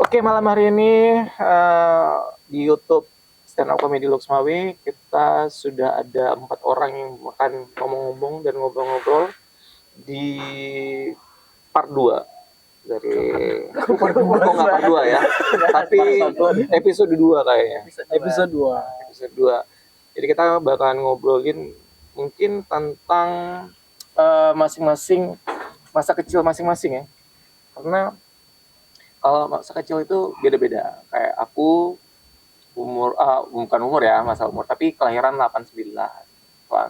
Oke, malam hari ini di YouTube Stand Up Comedy Luxmawi kita sudah ada 4 orang yang akan ngomong-ngomong dan ngobrol-ngobrol di part 2 dari nggak part 2 ya, tapi episode 2 kayaknya. Episode 2. Episode 2. Jadi kita bakalan ngobrolin mungkin tentang masing-masing masa kecil masing-masing ya. Karena kalau masa kecil itu beda-beda. Kayak aku bukan umur ya, masa umur, tapi kelahiran 89. Wah,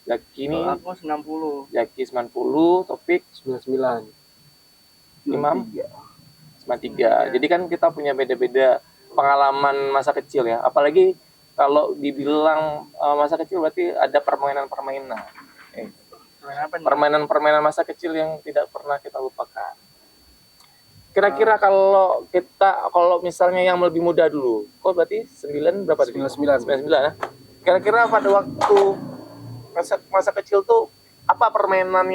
Jaki ini Aku 90. Jaki 90, Topik 99. Imam 93. Jadi kan kita punya beda-beda pengalaman masa kecil ya. Apalagi kalau dibilang masa kecil berarti ada permainan-permainan. Permainan-permainan masa kecil yang tidak pernah kita lupakan. Kira-kira kalau misalnya yang lebih muda dulu, kok berarti 9 berapa tadi? 99 ya. Kira-kira pada waktu masa kecil tuh apa permainan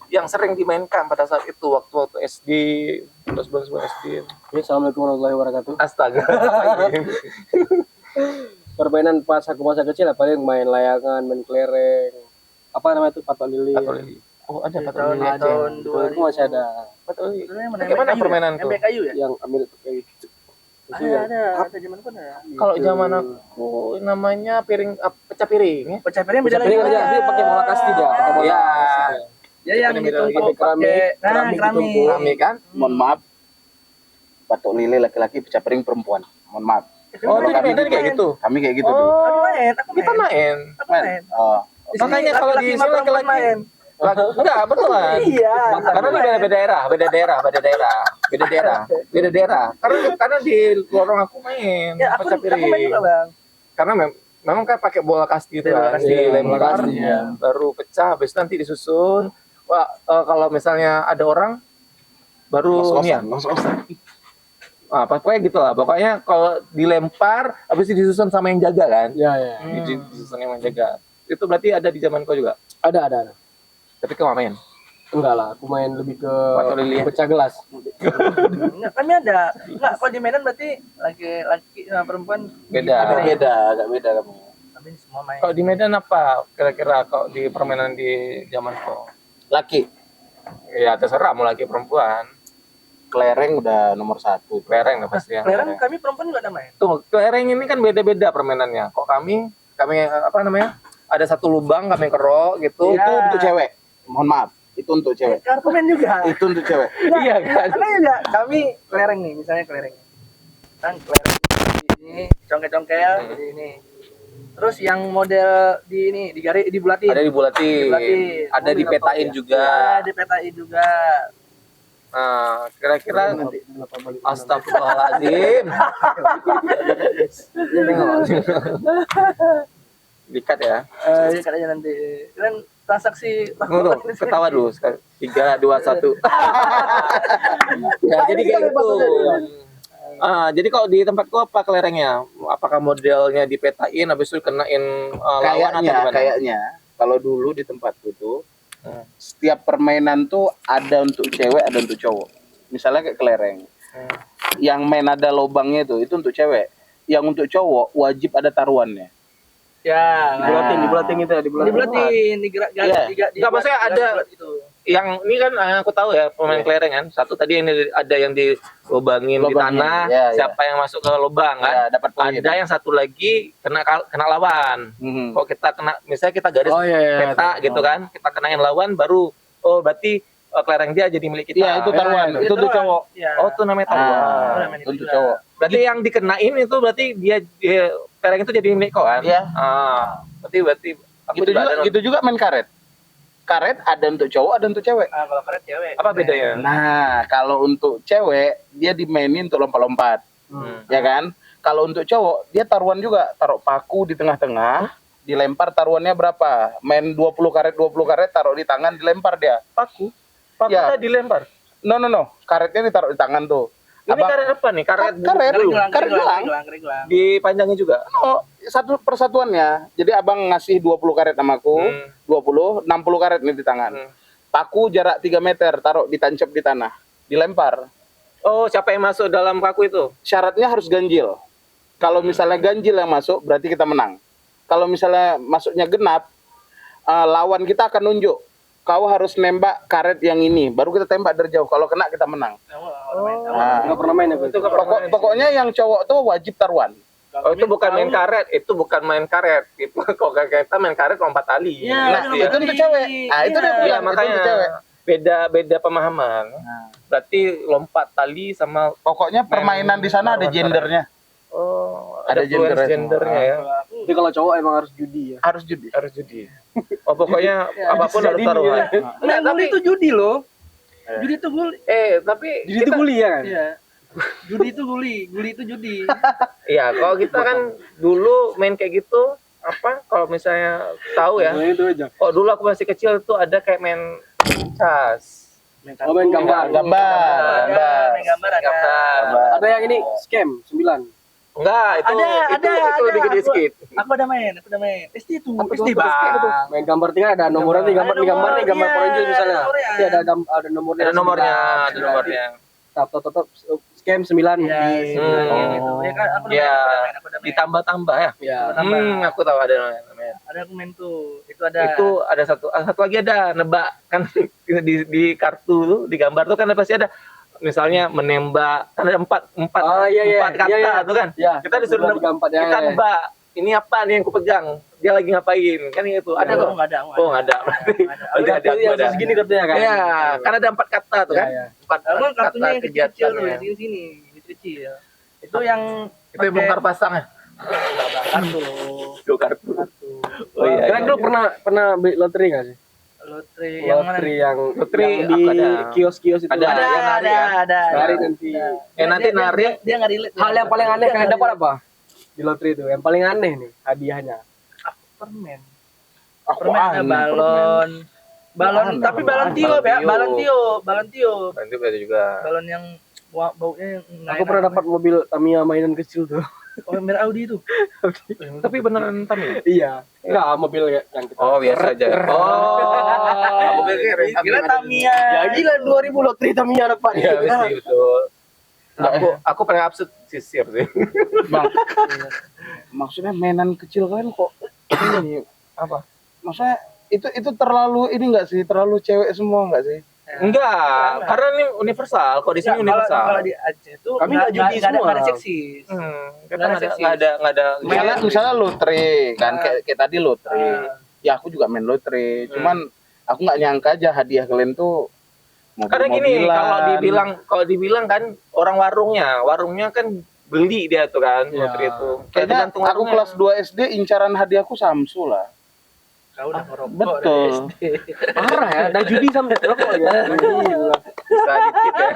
yang sering dimainkan pada saat itu waktu SD, terus sebelum SD? Assalamualaikum warahmatullahi wabarakatuh. Astaga. Permainan pas aku masa kecil paling main layangan, main kelereng. Apa namanya itu? Patok lili. Oh, ada Di patok lili. tahun 2000 masih ada. Patok lili. Bagaimana Bagaimana permainan tuh? Nembak kayu ya? Yang ambil kayu. Ada zaman pun ada. Kalau zaman aku namanya pecah piring ya. Pecah piring beda Piring lagi. aja, dia pakai bola kasti dia. Pakai bola Iya. kasti. Ya yang Beda lagi. ditumpuk pakai keramik. Keramik kan? Mohon maaf, patok lili laki-laki, pecah piring perempuan. Mohon maaf. Oh, itu di Medan kayak gitu. Kami kayak gitu tuh. Aku Oh, main. kita main. Aku main. Oh, Di sini Makanya kalau di laki-laki sini sama perempuan laki-laki main. Enggak, betulan. Iya. Karena di beda daerah. Karena di lorong aku main Ya aku pecah main juga piring. bang. Karena memang kan pakai bola kasti itu Bola kan, kasti. dilempar, Bola kasti, ya. baru pecah, habis itu nanti disusun. Wah, kalau misalnya ada orang baru ini ya. ngos-ngosan. Ah, pokoknya gitu lah. Pokoknya kalau dilempar, habis itu disusun sama yang jaga kan. Ya, ya. Disusun yang jaga. Itu berarti ada di zaman kau juga. Ada. Tapi kau nggak main. Enggak lah, aku main lebih ke Patok lili ya? pecah gelas. Enggak, kami ada. Enggak, kalau di Medan berarti laki-laki sama perempuan Beda. Agak beda kamu. Kami semua main. Kalau di Medan apa kira-kira kalau di permainan di zaman kau? Laki, Ya terserah mau laki perempuan. kelereng udah nomor 1. Kelereng lah pasti yang. Kelereng kami perempuan juga ada main. Tuh, kelereng ini kan beda-beda permainannya. Kok kami apa namanya? Ada satu lubang kami kerok gitu. Iya. Itu untuk cewek. Mohon maaf, itu untuk cewek. Aku main juga. Itu untuk cewek. Iya kan? Kami juga. Kami kelereng nih, misalnya kelereng. Kan kelereng ini congkel-congkel di ini. Terus yang model di ini dibulatin. Ada dibulatin. Ada Mobil dipetain apa? juga. Ya, dipetain juga. Nah, kira-kira Nanti kenapa balik? Astagfirullahaladzim. Dikat ya. Ya katanya nanti. Kan transaksi. Tunggu, ketawa dulu. 3, 2, 1. Ya, jadi kayak gitu. Jadi kalau di tempatku apa kelerengnya? Apakah modelnya dipetain habis itu kenain lawan atau gimana? Kayaknya kalau dulu di tempatku tuh setiap permainan tuh ada untuk cewek, ada untuk cowok. Misalnya kayak kelereng. Yang main ada lubangnya itu untuk cewek. Yang untuk cowok wajib ada taruhannya. Ya, Dibulatin itu ya, dibulatin, digerak Iya. Nggak, maksudnya ada itu. yang ini kan aku tahu ya pemain kelereng kan. Satu tadi yang ada yang dilubangin di Lubangin, tanah, ya, ya. siapa yang masuk ke lubang kan? Ya, dapat poin. Ada yang satu lagi kena lawan. Mhm. Kok kita kena, misalnya kita garis Oh, iya, peta gitu kan, kita kenain lawan baru berarti kelereng dia jadi milik kita. Iya, itu taruhan. Ya, Itu untuk cowok. Ya. Oh, itu namanya taruhan. Itu untuk cowok. Berarti yang dikenain itu berarti dia kelereng itu jadi milik kau kan? Iya. Berarti aku Gitu juga main karet. Karet ada untuk cowok, ada untuk cewek. Kalau karet cewek. apa bedanya? Nah, kalau untuk cewek dia dimainin untuk lompat-lompat. Ya kan? Kalau untuk cowok dia taruhan juga, taruh paku di tengah-tengah, dilempar taruhannya berapa? Main 20 karet taruh di tangan, dilempar dia. Paku Ya. udah dilempar. No. Karetnya ditaruh di tangan tuh. Ini karet apa nih? Karet Karet gelang. Gelang. dipanjangin juga. Oh, satu persatuannya. Jadi abang ngasih 20 karet sama aku, 60 karet nih di tangan. Paku jarak 3 meter, taruh ditancap di tanah, dilempar. Oh, siapa yang masuk dalam paku itu? Syaratnya harus ganjil. Kalau misalnya ganjil yang masuk, berarti kita menang. Kalau misalnya masuknya genap, lawan kita akan nunjuk. Kau harus nembak karet yang ini, baru kita tembak dari jauh. Kalau kena kita menang. Nah, Nggak pernah main aku. Itu nggak pernah main. pokoknya yang cowok tuh wajib taruhan. Oh, itu bukan main karet, itu bukan main karet. Itu kalau kita main karet lompat tali. Iya, Nah, Pasti itu untuk cewek. Nah, itu dia Iya, bilang, itu makanya untuk cewek. beda pemahaman. Berarti lompat tali sama Pokoknya permainan di sana ada lawan gendernya. ada gendernya gendernya ya. Jadi kalau cowok emang harus judi ya. Harus judi. Harus judi. Oh, pokoknya apapun harus Jadi taruhan. ya. Nah, guli itu judi loh. Judi itu guli. Tapi Judi itu guli ya kan? Iya. Judi itu guli itu judi. iya, kalau kita kan dulu main kayak gitu kalau misalnya tahu ya. Nah, itu aja. Kalau dulu aku masih kecil tuh ada kayak main cas. Oh, main gambar. Gambar. Main gambar ada. Gambar. Ada yang ini scam 9. Enggak, itu lebih gede sedikit. Aku udah main. SD itu. Apa SD tuh? bang. Main gambar tinggal ada nomornya nih, gambar nih gambar Iya, Power Rangers misalnya. ada nomornya. Iya ada nomornya. Ada nomornya, 9. ada nomornya. Top scam 9. Iya, gitu. Ya kan aku udah Iya. main, aku udah main. Ditambah-tambah ya. Iya. Aku tahu ada namanya. Ada aku main tuh. Itu ada. Itu ada satu lagi ada nebak kan di kartu tuh di gambar tuh kan pasti ada misalnya menembak kan ada empat Iya. kata Iya, iya. tuh kan. Iya. Kita disuruh nebak ya. kita nebak ini apa nih yang kupegang, dia lagi ngapain kan itu ada Ada kok. enggak ada. Oh nggak ada berarti berarti ada aku yang ada. segini kartunya kan. Iya, kan ada 4 kata tuh kan. Iya. 4 Emang kartunya yang kecil tuh kegiatannya. di sini, kecil. Itu yang Itu yang bongkar pasang ya. kartu. Dua kartu. Oh iya. Kalian dulu pernah beli lotre nggak sih? Lotre yang mana? Lotre yang Lotre yang di aku ada. kios-kios itu. Ada. Ada, yang nari ya? ada. Nari nanti. Nanti nari. Dia nggak relate. Hal yang paling aneh kalian dapat apa? Di lotre itu. Yang paling aneh nih hadiahnya. Permen. Aku Permen ada aneh, balon. Balon, Aneh. tapi balon tiup ya, balon tiup. Nanti ada juga. Balon yang baunya yang nggak Aku enak. pernah dapat mobil Tamiya mainan kecil tuh. Oh, merah Audi itu. Tapi beneran Tamiya. Iya. Enggak, mobil yang kita. Oh, biasa aja. Oh, aku pikir Gila Tamiya. Ya gila 2000 lotre Tamiya dapat. Iya, betul. Aku paling absurd sisir sih. Bang. Maksudnya mainan kecil kalian kok ini Apa? maksudnya itu terlalu ini enggak sih? Terlalu cewek semua enggak sih? Enggak, karena ini universal. Kok di sini Nggak, universal. Kalau di Aceh itu Kami nggak judi semua. nggak ada seksis. Kita Nggak ada seksis. nggak ada. Misalnya lotre kan kayak tadi lotre. Ya aku juga main lotre. Cuman aku nggak nyangka aja hadiah kalian tuh Karena gini, mobil-mobilan. kalau dibilang kan orang warungnya kan beli dia tuh kan Iya. lotre itu. Kayaknya Tergantung aku warungnya. kelas 2 SD incaran hadiahku Samsu lah. Kau udah ngerokok Betul. dari SD. Parah ya, ada judi sampai rokok ya. Gila. Bisa dikit ya.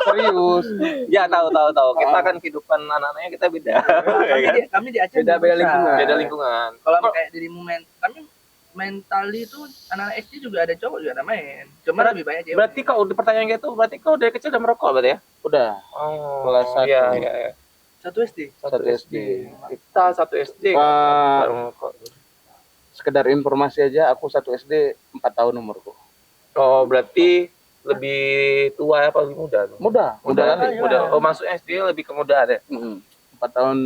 Serius. Ya tahu. Kita kan kehidupan anak-anaknya kita beda. Kami di Aceh Beda bisa. lingkungan. Beda lingkungan. Kalau kayak dirimu main, kami main tali itu anak-anak SD juga ada cowok juga ada main. Cuma lebih banyak cewek. Berarti kau pertanyaan gitu, berarti kau dari kecil udah merokok berarti ya? Udah. Oh, Kelas satu. Iya. Satu SD. Satu SD. Kita satu SD. Wah. baru merokok. Sekedar informasi aja, aku 1 SD 4 tahun umurku. Oh, berarti lebih tua apa lebih muda tuh? Muda. Muda. Oh, masuknya SD lebih ke muda deh. 4 tahun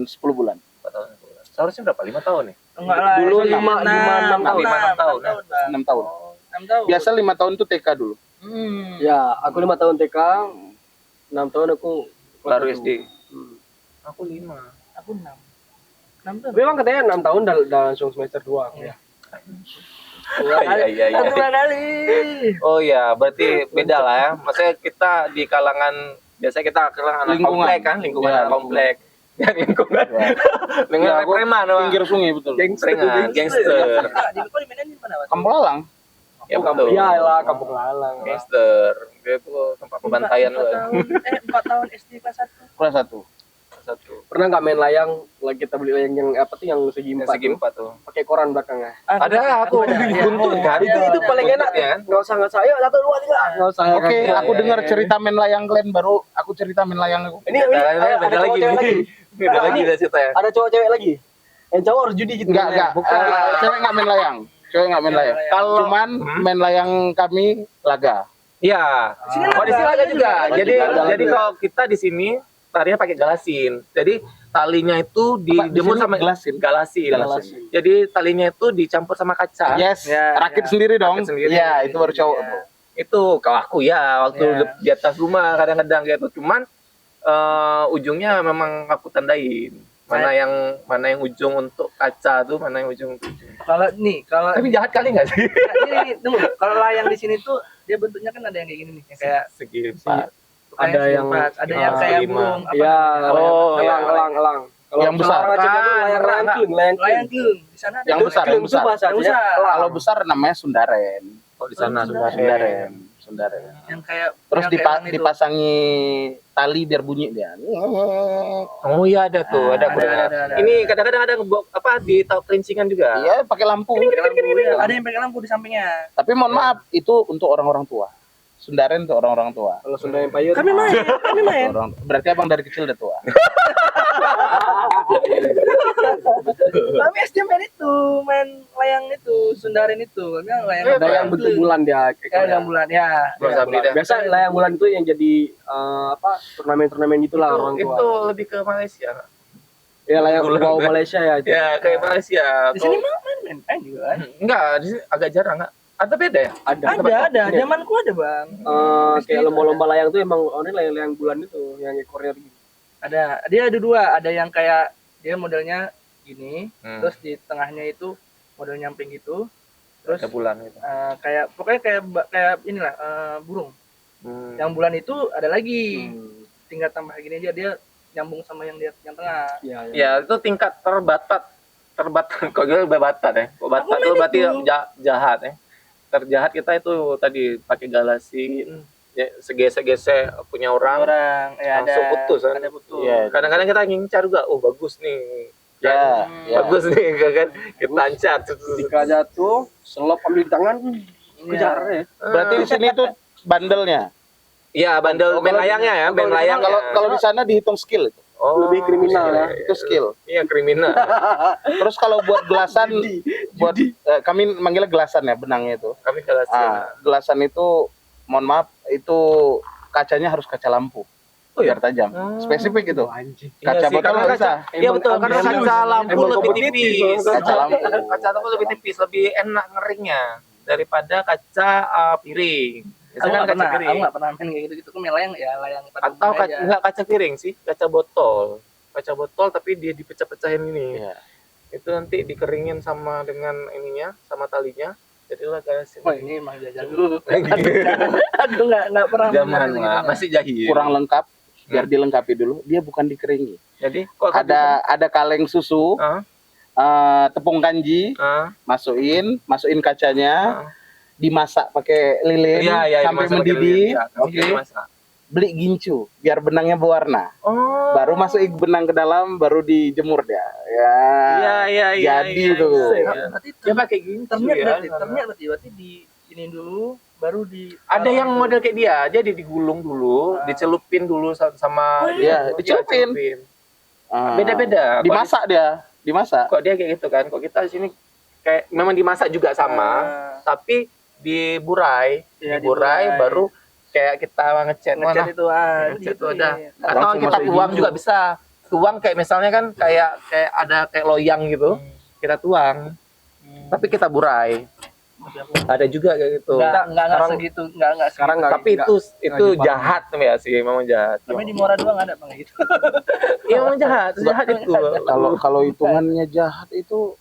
10 bulan. 4 tahun. Seharusnya berapa? 5 tahun nih? Enggak lah. Dulu SD lima, enam, enam tahun. enam tahun. 6 tahun. 6 tahun. Biasa 5 tahun tuh TK dulu. Ya, aku 5 tahun TK, 6 tahun aku kelas Baru 1. SD. Hmm. Aku 5. Aku 6. 6 tahun. Tapi emang katanya 6 tahun udah langsung semester 2 aku ya. Iya. Kedua kali. Oh iya, berarti beda lah ya. Maksudnya kita di kalangan biasanya kita kalangan anak Lingkungan. komplek kan, lingkungan Ya, anak komplek. Yang lingkungan. Lingkungan Ya, aku preman, Wak. Pinggir sungai betul. Preman, gangster. Di kau di Medan di mana, Pak? Kampung Lalang. Ya betul. Iya lah, kampung lalang. Gangster. Dia tuh tempat pembantaian loh. 4 tahun SD kelas 1. Kelas 1. Satu. Pernah nggak main layang? Lagi kita beli layang yang apa tuh yang segi Yang 4 segi 4 tuh. pakai koran belakangnya. Ada aku buntut kan. Itu paling enak ya kan. Nggak usah ayo 1 2 3. Nggak usah. Oke, Kagak. aku dengar cerita main layang kalian baru aku cerita main layang aku. Ini Beda ada lagi cowok cewek lagi. nih. Beda lagi dah cerita ya. Ada cowok cewek lagi. Yang cowok harus judi gitu. Enggak. Bukan. Cewek enggak main layang. Cewek enggak main layang. Kalau Cuman main layang kami laga. Iya. Sini Oh, di sini ada juga. ada Jadi juga, ada jadi juga. kalau kita di sini tarinya pakai galasin. Jadi talinya itu Di dijemur sini sama galasin. galasin. Jadi talinya itu dicampur sama kaca. Yes, Ya, rakit ya. sendiri dong. Rakit sendiri. Iya, itu baru cowok Iya. tuh. Itu kalau aku ya waktu Ya. di atas rumah kadang-kadang gitu. Cuman ujungnya memang aku tandain. Mana yang ujung untuk kaca tuh, mana yang ujung. Kalau Tapi jahat kali nggak sih? ini tunggu, kalau layang di sini tuh dia bentuknya kan ada yang kayak gini nih, yang kayak Segi empat. Ada yang ada yang kayak lima. burung apa Iya, Oh, elang. Kalau Yang besar. orang Aceh itu layang klung. layang klung di sana ada Yang tuh. besar, Klung yang itu besar. bahasa Yang Aceh. besar. Kalau besar namanya Sundaren. Oh, di sana Sundaren. Sundaren. yang kayak Terus yang kayak elang itu. dipasangi tali biar bunyi dia. Oh iya ada tuh, ada. Ada. Ini kadang-kadang ada apa di pelincingan juga. Iya, pakai lampu. Pakai lampu, ya. Ada yang pakai lampu di sampingnya. Tapi mohon maaf, itu untuk orang-orang tua. Sundaren untuk orang-orang tua. Kalau Sunda Empire. Kami main. Berarti abang dari kecil udah tua. Kami SD main layang itu, Sundaren itu. Kami layang Ada yang bentuk bulan dia. Kayak layang bulan ya. Belum sampai dah. Biasa layang bulan itu yang jadi turnamen-turnamen gitulah orang tua. Itu lebih ke Malaysia. Ya layang bulan. wow Malaysia ya. itu. Ya kayak Malaysia. Di sini main juga kan. Enggak, di sini agak jarang nggak. Ada beda ya? Ada. Ini, Zamanku ada, Bang. kayak lomba-lomba layang tuh emang ini layang bulan itu yang ekornya gitu. Dia ada dua, ada yang kayak dia modelnya gini, Hmm. terus di tengahnya itu model nyamping gitu. Terus Ada bulan gitu. kayak pokoknya kayak inilah burung. Yang bulan itu ada lagi. Tinggal tambah gini aja dia nyambung sama yang yang tengah. Iya. Ya itu tingkat terbatat kok gue batat ya. Kok batat Aku tuh main berarti itu. jahat ya. Terjahat kita itu tadi pakai galasin, ya, segese punya orang Ya langsung putus kan. Ada putus. Iya. Kadang-kadang kita ngincar juga, oh bagus nih. Ya, ya. Bagus nih kan kita lancar. Ketika jatuh, selop ambil di tangan, kejar ya. Berarti di sini tuh bandelnya. Iya, bandel main layangnya ya, main layang. Kalau di sana dihitung skill itu. Lebih kriminal ya. Itu skill. Iya, kriminal. Terus kalau buat gelasan, kami manggilnya gelasan ya, benangnya itu. Kami galasin. Gelasan itu, mohon maaf, itu kacanya harus kaca lampu. Oh, Biar tajam. Spesifik itu. Kaca Iya sih, botol karena nggak bisa. Iya betul, karena kaca lampu emang lebih kompetitif, tipis. Kaca lampu. Kaca lampu lebih tipis, lebih enak ngeringnya daripada kaca piring. Aku Biasanya kan nggak kaca pernah, piring. aku nggak pernah main kayak gitu. Aku main layang ya layang pada Atau umumnya aja. enggak kaca piring sih, kaca botol. Kaca botol tapi dia dipecah-pecahin ini. Iya. Itu nanti dikeringin sama dengan ininya, sama talinya. Jadilah galasin. Wah ini emang jago. Aduh nggak pernah Zaman main gitu. masih jahil. Kurang lengkap, biar dilengkapi dulu. Dia bukan dikeringi. Jadi kok Ada kaleng susu, Ah. tepung kanji, Ah, masukin kacanya, dimasak pakai lilin iya, sampai dimasak pakai mendidih. lilin. Iya, kami Oke. dimasak. Beli gincu biar benangnya berwarna. Oh. Baru masukin benang ke dalam, baru dijemur dia. Ya. Iya. Jadi tuh. Berarti Dia pakai gini ternyata ya. berarti di ini dulu baru di Ada yang model kayak dia, jadi digulung dulu, dicelupin dulu sama Iya, dicelupin. Ah, Beda-beda. Dimasak dia, dimasak. Kok dia kayak gitu kan? Kok kita di sini kayak memang dimasak juga sama, tapi diburai, Iya, diburai diburai. baru kayak kita ngecat ngecat itu ngecat gitu itu ada. nih. Atau Langsung kita masukin tuang hijau. juga bisa. Tuang kayak misalnya kan kayak ada kayak loyang gitu. Kita tuang. Tapi kita burai. Ada juga kayak gitu. Enggak Orang- segitu, enggak Sekarang nggak. tapi itu dipakai. jahat ya sih, memang jahat. Tapi di Muara doang ada bang gitu. Iya memang jahat itu. Kalau hitungannya jahat itu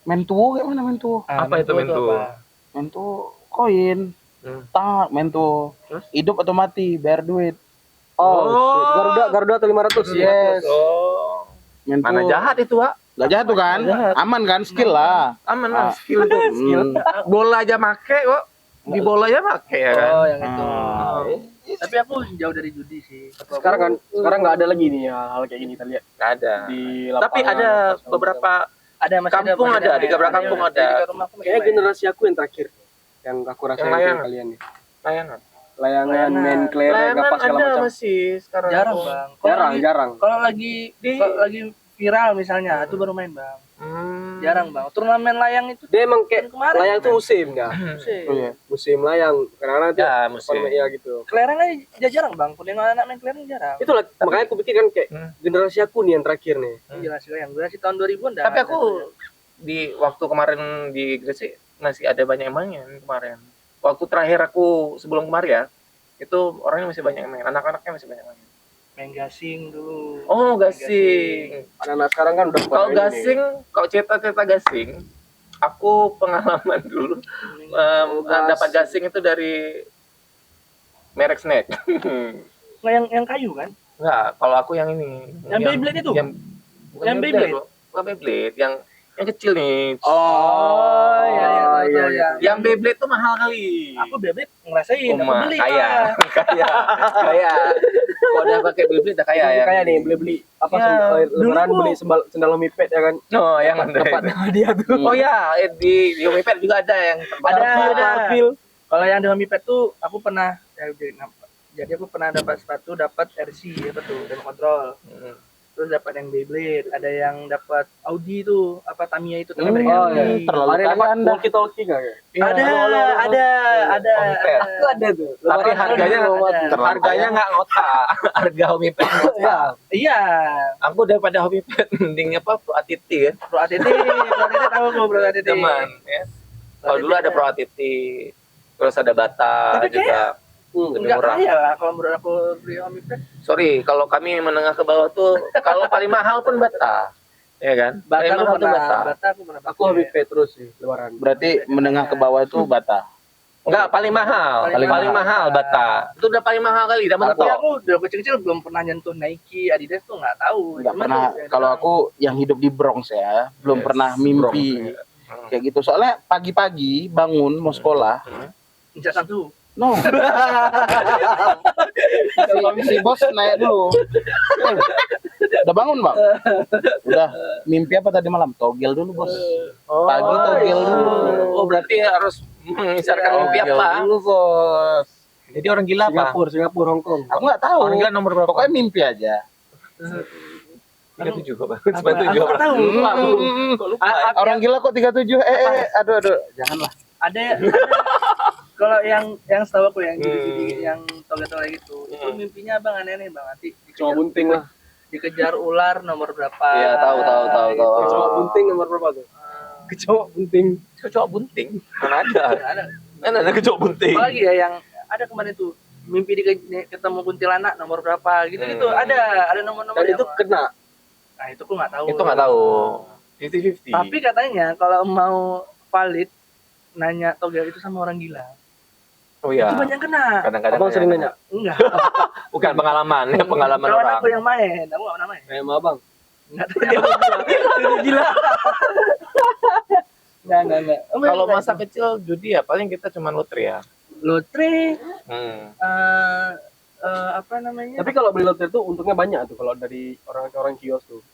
mentuo kayak mana mentuo? Apa itu mentu? Mentuo koin. Tak mentuo. Terus? Hidup atau mati, bayar duit. Oh, Garuda atau 500. Yes. Oh. Mentuo. Mana jahat itu, Pak? Gak jahat tuh kan? Jahat. Aman kan? Skill lah. Aman lah, Ah. skill itu. Bola aja make kok. Di bola aja make ya kan. Oh, yang itu. Ah. Tapi aku jauh dari judi sih. Sekarang nggak ada lagi nih hal kayak gini kita lihat Nggak ada. di Tapi lapangan, ada pas beberapa ada masih Kampung masih ada, di beberapa main. kampung Di ada. dekat rumahku masih kayaknya main. generasi aku yang terakhir yang aku rasain Yang layangan. kayak kalian nih. layanan. Layangan, main kelereng Layanan apa segala ada macam. masih sekarang. Jarang tuh. bang. Kalau lagi- Jarang. Kalau lagi Di- kalau lagi viral misalnya, itu baru main bang. Jarang bang. Turnamen layang itu Dia emang kayak kemarin. layang tuh musim kan? Musim. Oh, iya. Musim layang. Kadang-kadang tuh Ya, musim. ya gitu. Kelereng aja jarang bang. Kuning anak main kelereng jarang. Itulah makanya aku pikir kan kayak Hmm. generasi aku nih yang terakhir nih. Jelas yang gue sih tahun 2000-an dah. Tapi aku di waktu kemarin di Gresik masih ada banyak yang main kemarin. Waktu terakhir aku sebelum kemarin ya, itu orangnya masih banyak yang main, anak-anaknya masih banyak yang main. main gasing dulu. Oh, gasing. Anak-anak sekarang kan udah Kalau pada ini nih. gasing, kalau cerita-cerita gasing, aku pengalaman dulu dapat gasing itu dari merek snack. Nggak yang kayu kan? Enggak, kalau aku yang ini. Yang Beyblade itu? Bukan Yang Beyblade? bro. Bukan Beyblade, yang kecil nih. Oh, iya iya iya. Yang Beyblade tuh mahal kali. Aku Beyblade ngerasain, aku Uma, beli kaya, malah. kaya. Kalau udah pakai Beyblade udah kaya ya. Kayak nih beli-beli apa Ya, lebaran dulu. beli sendal Omipet ya kan. No, yang Dapat dia tuh. Oh ya, di Omipet juga ada yang Ada, terbang. ada. Marfil. Kalau yang dengan Mipet tuh aku pernah jadi aku pernah dapat sepatu, dapat RC apa tuh, remote control. Hmm. Terus dapat yang Beyblade, ada yang dapat Audi tuh, apa Tamiya itu Oh namanya iya, Audi. terlalu ada kaya dapat Anda. walkie talkie enggak ya? Ada, ada. Omipet. Itu ada tuh. Tapi Lebaran harganya ada. harganya nggak ngotak. Harga Omipet nggak ngotak. Iya, Aku daripada Omipet mending apa Pro ATT ya. Pro ATT tahu kok Pro ATT. Teman ya. Kalau dulu ada Pro ATT, terus ada Bata Tapi juga. Lebih Enggak murah. kaya lah kalau menurut aku beli Omipet. Sorry, kalau kami menengah ke bawah tuh kalau paling mahal pun Bata. Ya kan? Bata Paling aku mahal tuh pernah, Bata. Bata aku pernah. Aku Omipet terus sih lebaran. Berarti menengah ke bawah itu Bata. Enggak, paling mahal. Paling Paling mahal Bata. Itu udah paling mahal kali, udah Tapi mentok. aku udah kecil-kecil belum pernah nyentuh Nike, Adidas tuh nggak tahu. Nggak Cuman pernah. tuh, Kalau aku yang hidup di Bronx ya, belum Yes, pernah mimpi Bronx, ya. kayak gitu. Soalnya pagi-pagi bangun mau sekolah, Injak satu. no. si bos naik dulu. Udah bangun bang? Udah. Mimpi apa tadi malam? Togel dulu bos. Pagi togel dulu. Oh, berarti harus mengisarkan mimpi Togel apa? dulu bos. Jadi orang gila apa? Singapura, Hong Kong. Aku nggak tahu. Orang gila nomor berapa? Pokoknya mimpi aja. 37 kok, Bang. Aku 97 nggak apa? tahu. Kok lupa? Orang gila kok 37. Aduh. Janganlah. Ada kalau yang setahu aku yang Hmm. yang toga-toga gitu, itu Hmm. mimpinya abang aneh-aneh bang. Nanti Cuma bunting lah. dikejar ular nomor berapa? Iya, tahu. gitu. Kecoa bunting nomor berapa tuh? Kecoa bunting. Kecoa bunting. Mana ada? Ada. Mana ada kecoa bunting? Apalagi ya yang ada kemarin tuh mimpi ketemu kuntilanak nomor berapa gitu-gitu. Hmm. Ada nomor-nomor. Dan itu kena. Nah, itu aku nggak tahu. Itu nggak tahu. 50-50. Tapi katanya kalau mau valid nanya toga itu sama orang gila. Oh iya. Itu banyak kena. Kadang-kadang Abang sering nanya. Enggak. Bukan pengalaman, ya pengalaman Kawan orang. aku yang main, aku nggak pernah main. Kayak sama abang. Enggak tahu dia gila. Enggak. Kalau masa kecil judi ya paling kita cuma lotre ya. lotre Hmm. apa namanya? Tapi kalau beli lotre tuh untungnya banyak tuh kalau dari orang kios tuh.